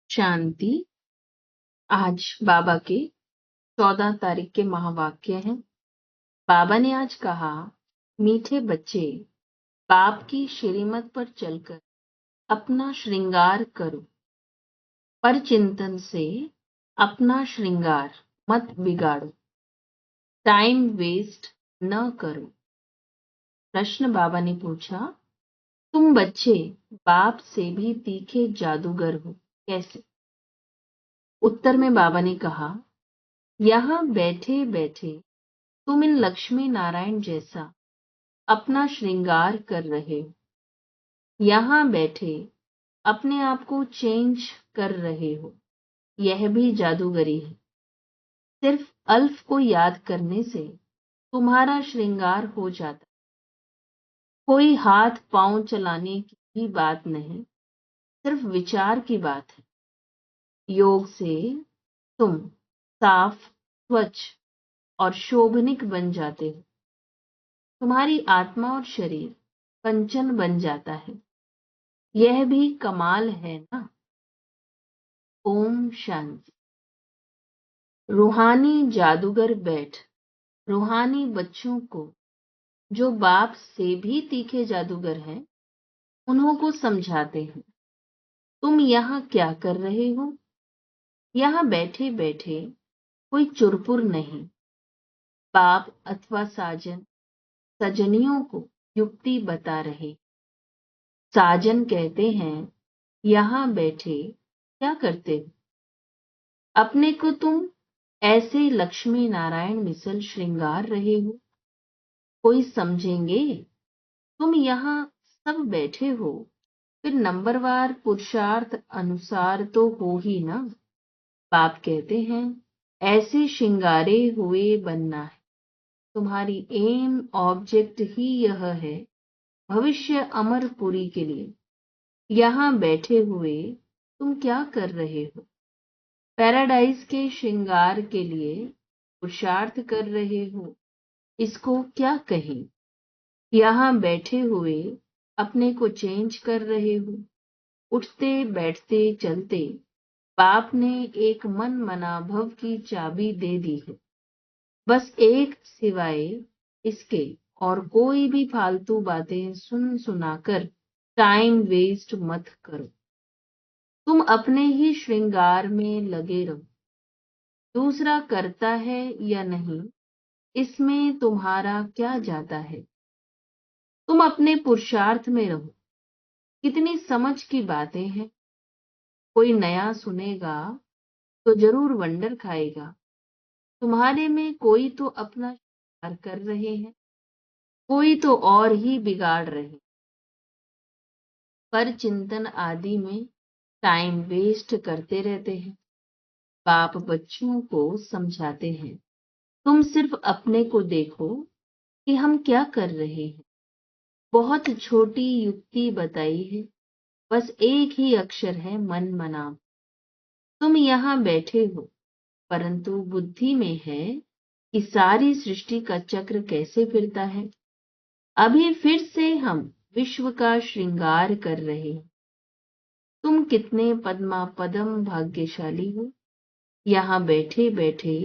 शांति। आज बाबा के 14 तारीख के महावाक्य हैं। बाबा ने आज कहा, मीठे बच्चे, बाप की श्रीमत पर चलकर अपना श्रृंगार करो। पर चिंतन से अपना श्रृंगार मत बिगाड़ो। टाइम वेस्ट न करो। प्रश्न बाबा ने पूछा, तुम बच्चे बाप से भी तीखे जादूगर हो, कैसे? उत्तर में बाबा ने कहा, यहाँ बैठे बैठे तुम इन लक्ष्मी नारायण जैसा अपना श्रृंगार कर रहे हो। यहाँ बैठे अपने आप को चेंज कर रहे हो, यह भी जादूगरी है। सिर्फ अल्फ को याद करने से तुम्हारा श्रृंगार हो जाता। कोई हाथ पांव चलाने की भी बात नहीं, सिर्फ विचार की बात है। योग से तुम साफ, स्वच्छ और शोभनिक बन जाते हो। तुम्हारी आत्मा और शरीर कंचन बन जाता है। यह भी कमाल है ना। ओम शांति। रूहानी जादूगर बैठ रूहानी बच्चों को, जो बाप से भी तीखे जादूगर हैं, उन्हों को समझाते हैं। तुम यहाँ क्या कर रहे हो? यहाँ बैठे बैठे कोई चुरपुर नहीं, बाप अथवा साजन सजनियों को युक्ति बता रहे। साजन कहते हैं, यहाँ बैठे क्या करते हो? अपने को तुम ऐसे लक्ष्मी नारायण मिसल श्रृंगार रहे हो। कोई समझेंगे तुम यहाँ सब बैठे हो, फिर नंबरवार पुरुषार्थ अनुसार तो हो ही ना। बाप कहते हैं, ऐसे श्रृंगारे हुए बनना है। तुम्हारी एम ऑब्जेक्ट ही यह है, भविष्य अमरपुरी के लिए। यहाँ बैठे हुए तुम क्या कर रहे हो? पैराडाइज के श्रृंगार के लिए पुरुषार्थ कर रहे हो। इसको क्या कहें? यहाँ बैठे हुए अपने को चेंज कर रहे हो। उठते बैठते चलते बाप ने एक मन मनाभव की चाबी दे दी है। बस एक सिवाय इसके और कोई भी फालतू बातें सुन सुनाकर टाइम वेस्ट मत करो। तुम अपने ही श्रृंगार में लगे रहो। दूसरा करता है या नहीं, इसमें तुम्हारा क्या जाता है? तुम अपने पुरुषार्थ में रहो। कितनी समझ की बातें हैं। कोई नया सुनेगा तो जरूर वंडर खाएगा। तुम्हारे में कोई तो अपना श्रृंगार कर रहे हैं, कोई तो और ही बिगाड़ रहे। पर चिंतन आदि में टाइम वेस्ट करते रहते हैं। बाप बच्चों को समझाते हैं, तुम सिर्फ अपने को देखो कि हम क्या कर रहे हैं। बहुत छोटी युक्ति बताई है। बस एक ही अक्षर है, मन मनाम। तुम यहाँ बैठे हो, परंतु बुद्धि में है कि सारी सृष्टि का चक्र कैसे फिरता है। अभी फिर से हम विश्व का श्रृंगार कर रहे हैं। तुम कितने पद्मा पदम भाग्यशाली हो। यहाँ बैठे बैठे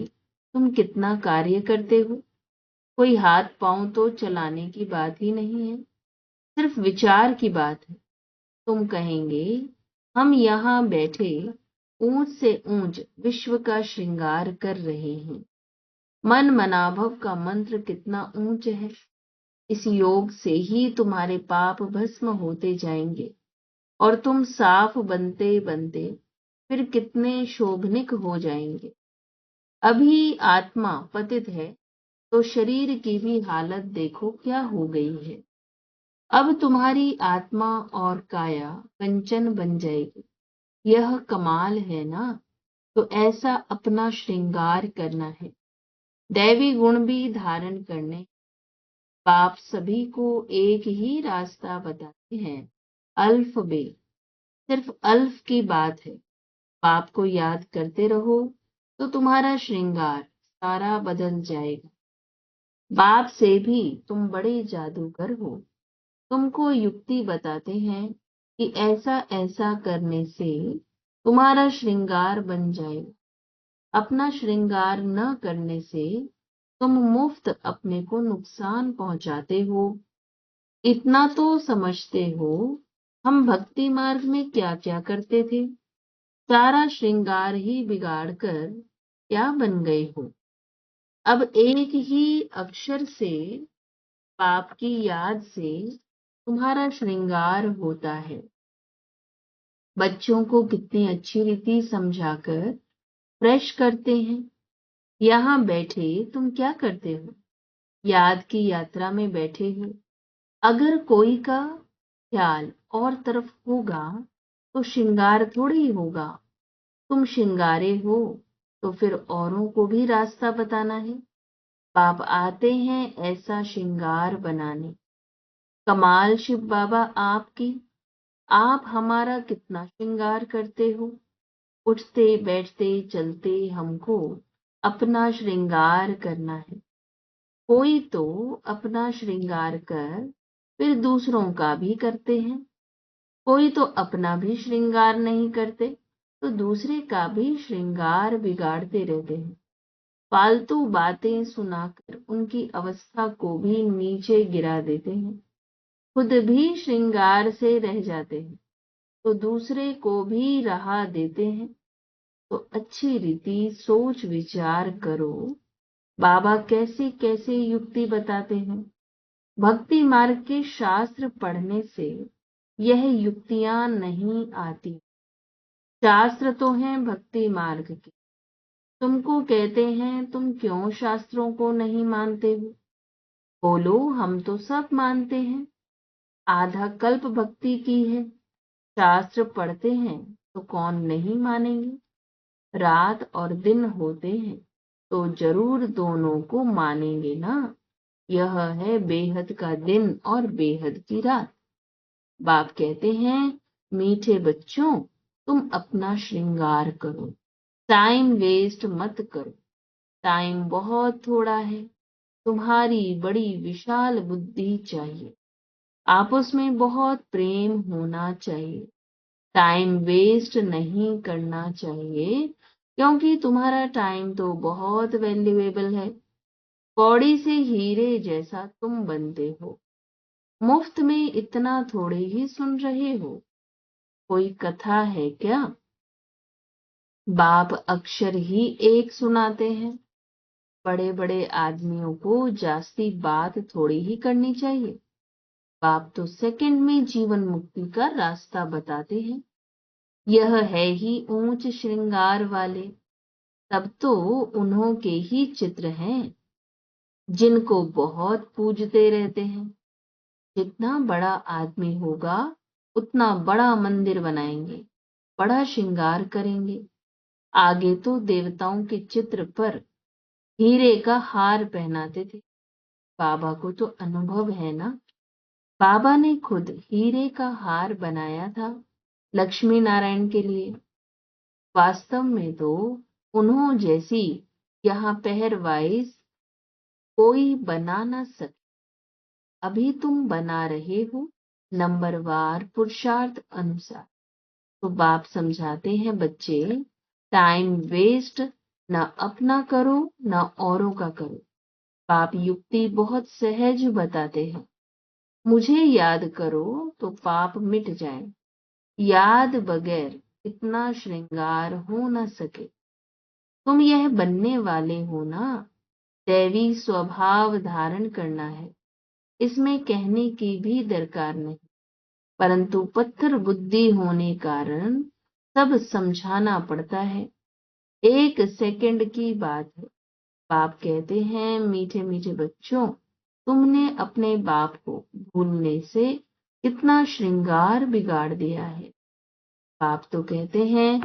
तुम कितना कार्य करते हो। कोई हाथ पांव तो चलाने की बात ही नहीं है, सिर्फ विचार की बात है। तुम कहेंगे, हम यहाँ बैठे ऊंच से ऊंच विश्व का श्रृंगार कर रहे हैं। मन मनाभव का मंत्र कितना ऊंच है। इस योग से ही तुम्हारे पाप भस्म होते जाएंगे और तुम साफ बनते बनते फिर कितने शोभनिक हो जाएंगे। अभी आत्मा पतित है तो शरीर की भी हालत देखो क्या हो गई है। अब तुम्हारी आत्मा और काया कंचन बन जाएगी। यह कमाल है ना। तो ऐसा अपना श्रृंगार करना है। दैवी गुण भी धारण करने। बाप सभी को एक ही रास्ता बताते हैं, अल्फ बे। सिर्फ अल्फ की बात है। बाप को याद करते रहो तो तुम्हारा श्रृंगार सारा बदल जाएगा। बाप से भी तुम बड़े जादूगर हो। तुमको युक्ति बताते हैं कि ऐसा ऐसा करने से तुम्हारा श्रृंगार बन जाएगा। अपना श्रृंगार न करने से तुम मुफ्त अपने को नुकसान पहुंचाते हो। इतना तो समझते हो, हम भक्ति मार्ग में क्या क्या करते थे। सारा श्रृंगार ही बिगाड़ कर क्या बन गए हो। अब एक ही अक्षर से, पाप की याद से तुम्हारा श्रृंगार होता है। बच्चों को कितनी अच्छी रीति समझाकर फ्रेश करते हैं। यहाँ बैठे तुम क्या करते हो? याद की यात्रा में बैठे हो। अगर कोई का ख्याल और तरफ होगा तो श्रृंगार थोड़ी होगा। तुम श्रृंगारे हो तो फिर औरों को भी रास्ता बताना है। बाप आते हैं ऐसा श्रृंगार बनाने। कमाल शिव बाबा आपकी। आप हमारा कितना श्रृंगार करते हो। उठते बैठते चलते हमको अपना श्रृंगार करना है। कोई तो अपना श्रृंगार कर फिर दूसरों का भी करते हैं। कोई तो अपना भी श्रृंगार नहीं करते तो दूसरे का भी श्रृंगार बिगाड़ते रहते हैं। फालतू बातें सुनाकर उनकी अवस्था को भी नीचे गिरा देते हैं। खुद भी श्रृंगार से रह जाते हैं तो दूसरे को भी राह देते हैं। तो अच्छी रीति सोच विचार करो। बाबा कैसे कैसे युक्ति बताते हैं। भक्ति मार्ग के शास्त्र पढ़ने से यह युक्तियां नहीं आती। शास्त्र तो हैं भक्ति मार्ग के। तुमको कहते हैं तुम क्यों शास्त्रों को नहीं मानते हो। बोलो हम तो सब मानते हैं। आधा कल्प भक्ति की है। शास्त्र पढ़ते हैं तो कौन नहीं मानेंगे। रात और दिन होते हैं तो जरूर दोनों को मानेंगे ना। यह है बेहद का दिन और बेहद की रात। बाप कहते हैं मीठे बच्चों, तुम अपना श्रृंगार करो। टाइम वेस्ट मत करो। टाइम बहुत थोड़ा है। तुम्हारी बड़ी विशाल बुद्धि चाहिए। आपस में बहुत प्रेम होना चाहिए। टाइम वेस्ट नहीं करना चाहिए क्योंकि तुम्हारा टाइम तो बहुत वैल्यूएबल है। कौड़ी से हीरे जैसा तुम बनते हो। मुफ्त में इतना थोड़े ही सुन रहे हो। कोई कथा है क्या? बाप अक्षर ही एक सुनाते हैं। बड़े बड़े आदमियों को जास्ती बात थोड़ी ही करनी चाहिए। बाप तो सेकंड में जीवन मुक्ति का रास्ता बताते हैं। यह है ही ऊंच श्रृंगार वाले। तब तो उन्हों के ही चित्र हैं जिनको बहुत पूजते रहते हैं। जितना बड़ा आदमी होगा उतना बड़ा मंदिर बनाएंगे, बड़ा श्रृंगार करेंगे। आगे तो देवताओं के चित्र पर हीरे का हार पहनाते थे। बाबा को तो अनुभव है ना। बाबा ने खुद हीरे का हार बनाया था लक्ष्मी नारायण के लिए। वास्तव में तो उन्हों जैसी यहाँ पहरवाइज कोई बना न सके। अभी तुम बना रहे हो नंबरवार पुरुषार्थ अनुसार। तो बाप समझाते हैं बच्चे, टाइम वेस्ट न अपना करो न औरों का करो। बाप युक्ति बहुत सहज बताते हैं। मुझे याद करो तो पाप मिट जाए। याद बगैर इतना श्रृंगार हो न सके। तुम यह बनने वाले हो ना। दैवी स्वभाव धारण करना है। इसमें कहने की भी दरकार नहीं। परंतु पत्थर बुद्धि होने कारण सब समझाना पड़ता है। एक सेकंड की बात है। बाप कहते हैं मीठे मीठे बच्चों, तुमने अपने बाप को भूलने से कितना श्रृंगार बिगाड़ दिया है। बाप तो कहते हैं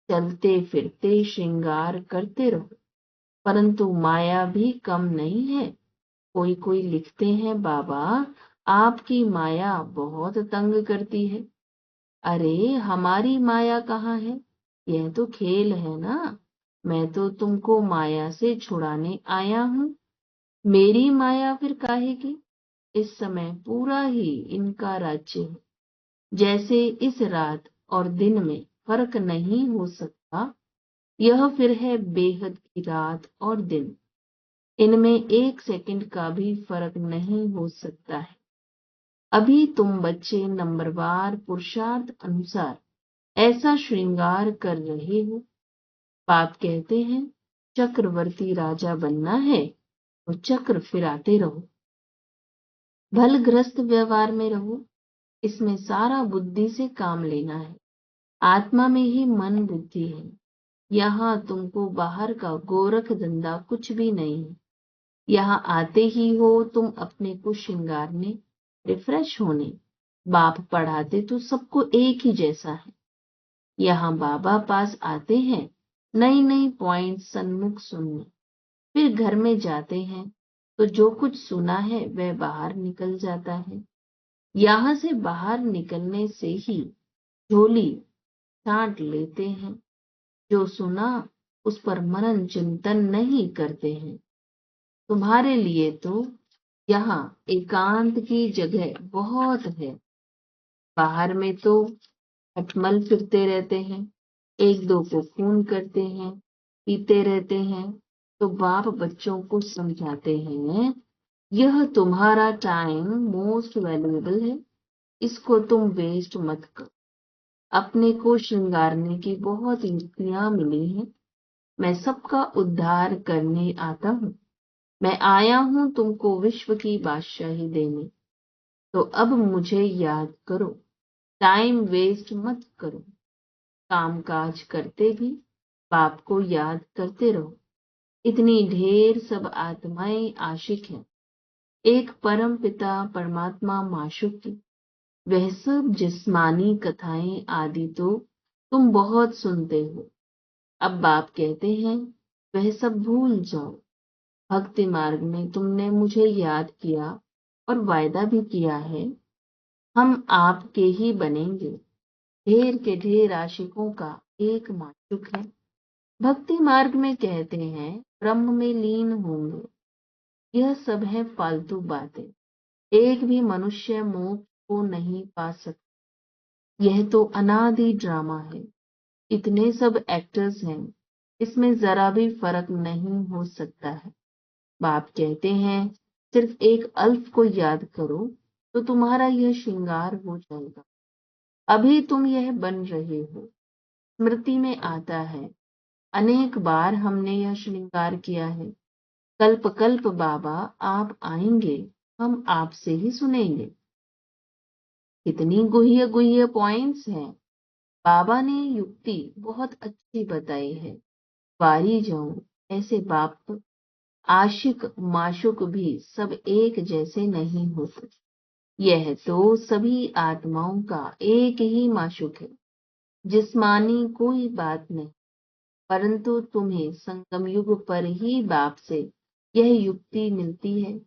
चलते फिरते श्रृंगार करते रहो। परंतु माया भी कम नहीं है। कोई कोई लिखते हैं बाबा आपकी माया बहुत तंग करती है। अरे हमारी माया कहाँ है। यह तो खेल है ना। मैं तो तुमको माया से छुड़ाने आया हूँ। मेरी माया फिर काहे की। इस समय पूरा ही इनका राज्य है। जैसे इस रात और दिन में फर्क नहीं हो सकता, यह फिर है बेहद की रात और दिन। इनमें 1 सेकंड का भी फर्क नहीं हो सकता है। अभी तुम बच्चे नंबरवार पुरुषार्थ अनुसार ऐसा श्रृंगार कर रहे हो। बाप कहते हैं चक्रवर्ती राजा बनना है तो चक्र फिराते रहो, भलग्रस्त व्यवहार में रहो। इसमें सारा बुद्धि से काम लेना है। आत्मा में ही मन बुद्धि है। यहाँ तुमको बाहर का गोरख धंधा कुछ भी नहीं है। यहाँ आते ही हो तुम अपने को श्रृंगारने, रिफ्रेश होने। बाप पढ़ाते तो सबको एक ही जैसा है। यहाँ बाबा पास आते हैं नई नई पॉइंट सन्मुख सुनने, फिर घर में जाते हैं तो जो कुछ सुना है वह बाहर निकल जाता है। यहाँ से बाहर निकलने से ही झोली छांट लेते हैं। जो सुना उस पर मनन चिंतन नहीं करते हैं। तुम्हारे लिए तो यहाँ एकांत की जगह बहुत है। बाहर में तो खटमल फिरते रहते हैं, एक दो को खून करते हैं, पीते रहते हैं। तो बाप बच्चों को समझाते हैं यह तुम्हारा टाइम मोस्ट वैल्यूएबल है, इसको तुम वेस्ट मत करो। अपने को श्रृंगारने की बहुत युक्तियां मिली हैं। मैं सबका उद्धार करने आता हूँ। मैं आया हूँ तुमको विश्व की बादशाही देने। तो अब मुझे याद करो, टाइम वेस्ट मत करो। काम काज करते भी बाप को याद करते रहो। इतनी ढेर सब आत्माएं आशिक हैं एक परम पिता परमात्मा माशूक की। वह सब जिस्मानी कथाएं आदि तो तुम बहुत सुनते हो। अब बाप कहते हैं वह सब भूल जाओ। भक्ति मार्ग में तुमने मुझे याद किया और वायदा भी किया है हम आपके ही बनेंगे। ढेर के ढेर आशिकों का एक माशूक है। भक्ति मार्ग में कहते हैं ब्रह्म में लीन होंगे। यह सब है फालतू बातें। एक भी मनुष्य मोक्ष को नहीं पा सकता। यह तो अनादि ड्रामा है। इतने सब एक्टर्स हैं, इसमें जरा भी फर्क नहीं हो सकता है। बाप कहते हैं सिर्फ एक अल्फ को याद करो तो तुम्हारा यह श्रृंगार हो जाएगा। अभी तुम यह बन रहे हो। स्मृति में आता है अनेक बार हमने यह श्रृंगार किया है। कल्प कल्प बाबा आप आएंगे, हम आपसे ही सुनेंगे। कितनी गुह्य गुह्य पॉइंट्स हैं। बाबा ने युक्ति बहुत अच्छी बताई है। वारी जाऊं ऐसे बाप आशिक माशुक भी सब एक जैसे नहीं होते। यह तो सभी आत्माओं का एक ही माशुक है। जिस्मानी कोई बात नहीं, परंतु तुम्हें संगम युग पर ही बाप से यह युक्ति मिलती है।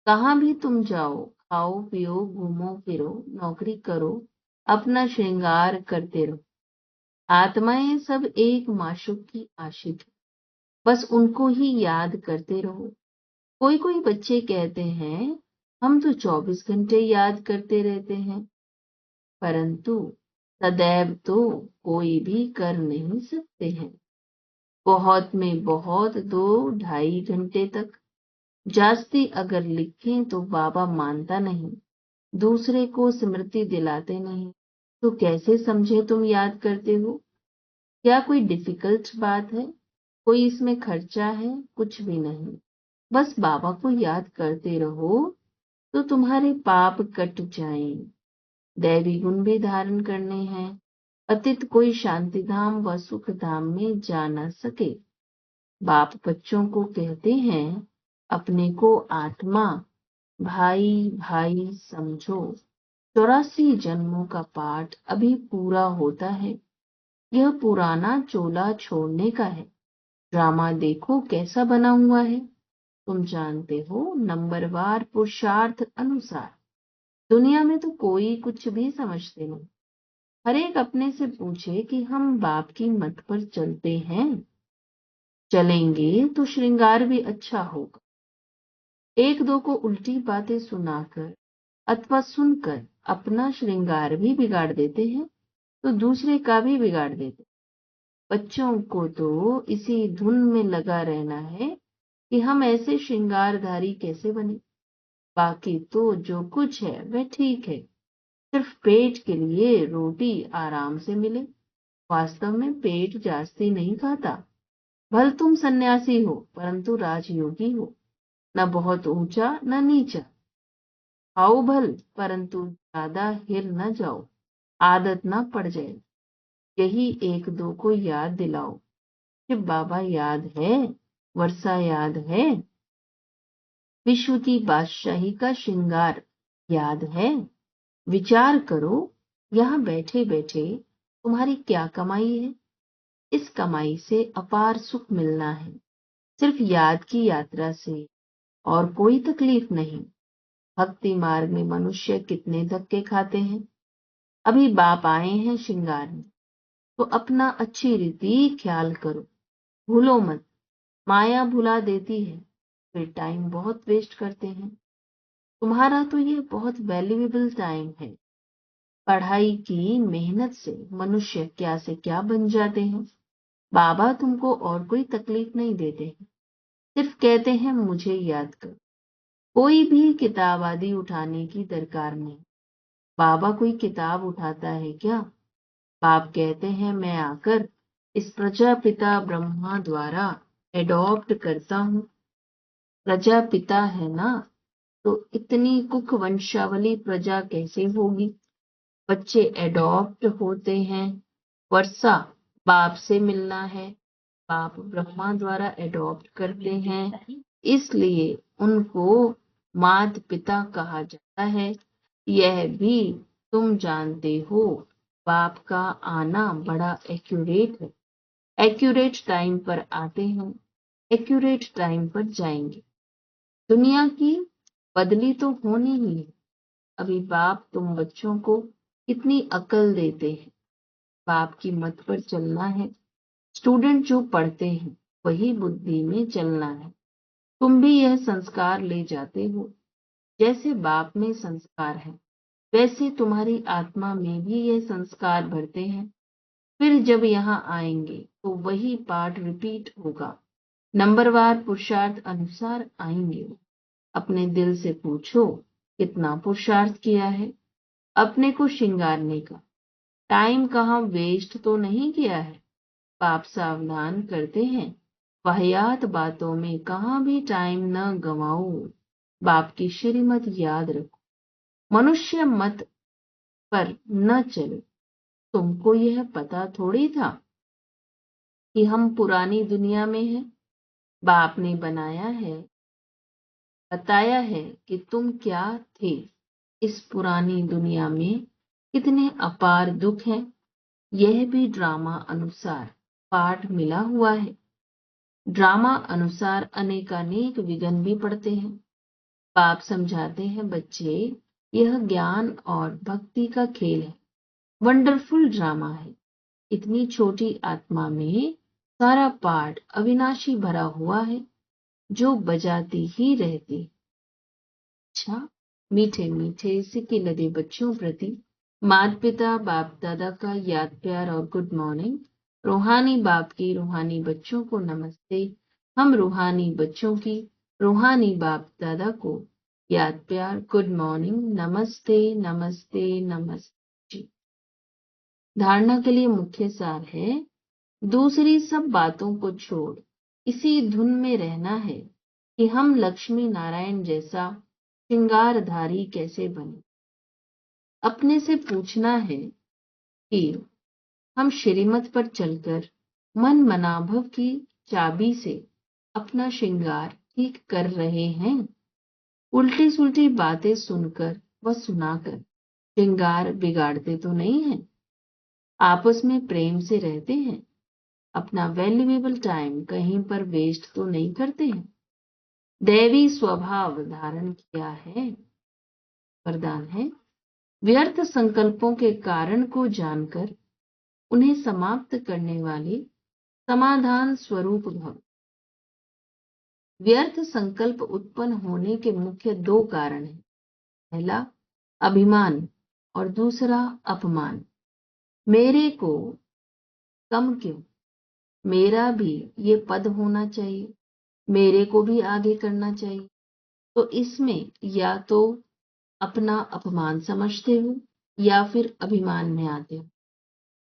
कहाँ भी तुम जाओ, खाओ पियो घूमो फिरो नौकरी करो, अपना श्रृंगार करते रहो। आत्माएं सब एक माशुक की आशिक है। बस उनको ही याद करते रहो। कोई कोई बच्चे कहते हैं हम तो 24 घंटे याद करते रहते हैं, परंतु सदैव तो कोई भी कर नहीं सकते हैं। बहुत में बहुत 2-2.5 घंटे तक। जास्ती अगर लिखें तो बाबा मानता नहीं, दूसरे को स्मृति दिलाते नहीं। तो कैसे समझे तुम याद करते हो? क्या कोई डिफिकल्ट बात है? कोई इसमें खर्चा है? कुछ भी नहीं। बस बाबा को याद करते रहो तो तुम्हारे पाप कट जाएं। दैवी गुण भी धारण करने हैं। अतीत कोई शांति धाम व सुख धाम में जा न सके। बाप बच्चों को कहते हैं अपने को आत्मा भाई भाई समझो। 84 जन्मों का पाठ अभी पूरा होता है। यह पुराना चोला छोड़ने का है। ड्रामा देखो कैसा बना हुआ है। तुम जानते हो नंबरवार पुरुषार्थ अनुसार। दुनिया में तो कोई कुछ भी समझते नहीं। हर एक अपने से पूछे कि हम बाप की मत पर चलते हैं। चलेंगे तो श्रृंगार भी अच्छा होगा। एक दो को उल्टी बातें सुनाकर अथवा सुनकर अपना श्रृंगार भी बिगाड़ देते हैं तो दूसरे का भी बिगाड़ देते। बच्चों को तो इसी धुन में लगा रहना है कि हम ऐसे श्रृंगारधारी कैसे बने। बाकी तो जो कुछ है वह ठीक है, सिर्फ पेट के लिए रोटी आराम से मिले। वास्तव में पेट जास्ती नहीं खाता। भल तुम सन्यासी हो परंतु राजयोगी हो, न बहुत ऊंचा न नीचा। खाओ भल परंतु ज्यादा हिल न जाओ, आदत न पड़ जाए। यही एक दो को याद दिलाओ। शिव बाबा याद है, वर्षा याद है, विश्व की बादशाही का श्रृंगार याद है। विचार करो, यहाँ बैठे बैठे तुम्हारी क्या कमाई है। इस कमाई से अपार सुख मिलना है, सिर्फ याद की यात्रा से, और कोई तकलीफ नहीं। भक्ति मार्ग में मनुष्य कितने धक्के खाते हैं। अभी बाप आए हैं श्रृंगार में, तो अपना अच्छी रीति ख्याल करो। भूलो मत, माया भुला देती है, फिर टाइम बहुत वेस्ट करते हैं। तुम्हारा तो ये बहुत वैल्यूएबल टाइम है। पढ़ाई की मेहनत से मनुष्य क्या से क्या बन जाते हैं। बाबा तुमको और कोई तकलीफ नहीं देते हैं, सिर्फ कहते हैं मुझे याद कर। कोई भी किताब आदि उठाने की दरकार नहीं। बाबा कोई किताब उठाता है क्या? बाप कहते हैं मैं आकर इस प्रजापिता ब्रह्मा द्वारा एडॉप्ट करता हूँ। प्रजापिता है ना, तो इतनी कुख वंशावली प्रजा कैसे होगी। बच्चे एडॉप्ट होते हैं। वर्षा बाप से मिलना है, बाप ब्रह्मा द्वारा एडॉप्ट करते हैं, इसलिए उनको मात पिता कहा जाता है। यह भी तुम जानते हो, बाप का आना बड़ा एक्यूरेट है। एक्यूरेट टाइम पर आते हैं, एक्यूरेट टाइम पर जाएंगे। दुनिया की बदली तो होनी ही है। अभी बाप तुम बच्चों को कितनी अकल देते हैं। बाप की मत पर चलना है। स्टूडेंट जो पढ़ते हैं वही बुद्धि में चलना है। तुम भी यह संस्कार ले जाते हो। जैसे बाप में संस्कार है, वैसे तुम्हारी आत्मा में भी यह संस्कार भरते हैं। फिर जब यहाँ आएंगे तो वही पाठ रिपीट होगा। नंबरवार पुरुषार्थ अनुसार आएंगे। अपने दिल से पूछो कितना पुरुषार्थ किया है। अपने को श्रृंगारने का टाइम कहाँ वेस्ट तो नहीं किया है। बाप सावधान करते हैं, वाहियात बातों में कहाँ भी टाइम न गंवाओ। बाप की श्रीमत याद रखो, मनुष्य मत पर न चलो। तुमको यह पता थोड़ी था कि हम पुरानी दुनिया में हैं। बाप ने बनाया है, बताया है कि तुम क्या थे। इस पुरानी दुनिया में कितने अपार दुख हैं। यह भी ड्रामा अनुसार पाठ मिला हुआ है। ड्रामा अनुसार अनेकानेक विघ्न भी पड़ते हैं। बाप समझाते हैं बच्चे, यह ज्ञान और भक्ति का खेल है, वंडरफुल ड्रामा है। इतनी छोटी आत्मा में सारा पाठ अविनाशी भरा हुआ है, जो बजाती ही रहती। अच्छा, मीठे मीठे सिक्के लदे बच्चों प्रति माता पिता बाप दादा का याद प्यार और गुड मॉर्निंग। रूहानी बाप की रूहानी बच्चों को नमस्ते। हम रूहानी बच्चों की रूहानी बाप दादा को याद प्यार गुड मॉर्निंग, नमस्ते नमस्ते नमस्ते। धारणा के लिए मुख्य सार है, दूसरी सब बातों को छोड़ इसी धुन में रहना है कि हम लक्ष्मी नारायण जैसा श्रृंगारधारी कैसे बने। अपने से पूछना है कि हम श्रीमत पर चलकर मन मनाभव की चाबी से अपना श्रृंगार ठीक कर रहे हैं। उल्टी सुल्टी बातें सुनकर व सुनाकर श्रृंगार बिगाड़ते तो नहीं हैं। आपस में प्रेम से रहते हैं। अपना वैल्यूएबल टाइम कहीं पर वेस्ट तो नहीं करते हैं। दैवी स्वभाव धारण किया है। वरदान है, व्यर्थ संकल्पों के कारण को जानकर उन्हें समाप्त करने वाले समाधान स्वरूप भव। व्यर्थ संकल्प उत्पन्न होने के मुख्य दो कारण हैं। पहला अभिमान और दूसरा अपमान। मेरे को कम क्यों, मेरा भी ये पद होना चाहिए, मेरे को भी आगे करना चाहिए। तो इसमें या तो अपना अपमान समझते हो या फिर अभिमान में आते हो।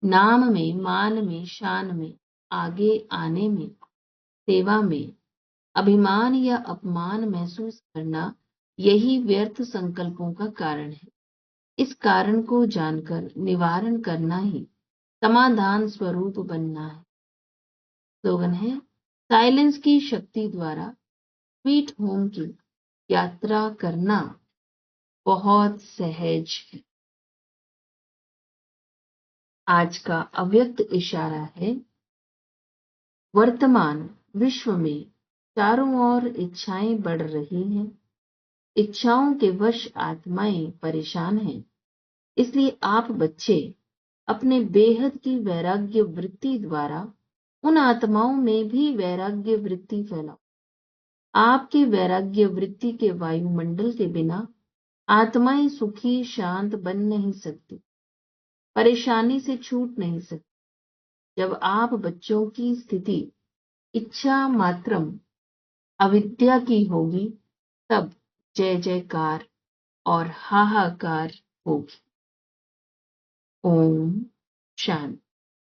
नाम में, मान में, शान में, आगे आने में, सेवा में अभिमान या अपमान महसूस करना, यही व्यर्थ संकल्पों का कारण है। इस कारण को जानकर निवारण करना ही समाधान स्वरूप बनना है। स्लोगन है, साइलेंस की शक्ति द्वारा स्वीट होम की यात्रा करना बहुत सहज है। आज का अव्यक्त इशारा है, वर्तमान विश्व में चारों ओर इच्छाएं बढ़ रही हैं। इच्छाओं के वश आत्माएं परेशान हैं। इसलिए आप बच्चे अपने बेहद की वैराग्य वृत्ति द्वारा उन आत्माओं में भी वैराग्य वृत्ति फैलाओ। आपकी वैराग्य वृत्ति के वायुमंडल के बिना आत्माएं सुखी शांत बन नहीं सकती, परेशानी से छूट नहीं सकती। जब आप बच्चों की स्थिति इच्छा मात्रम अविद्या की होगी, तब जय जयकार और हाहाकार होगी। ओम शांति।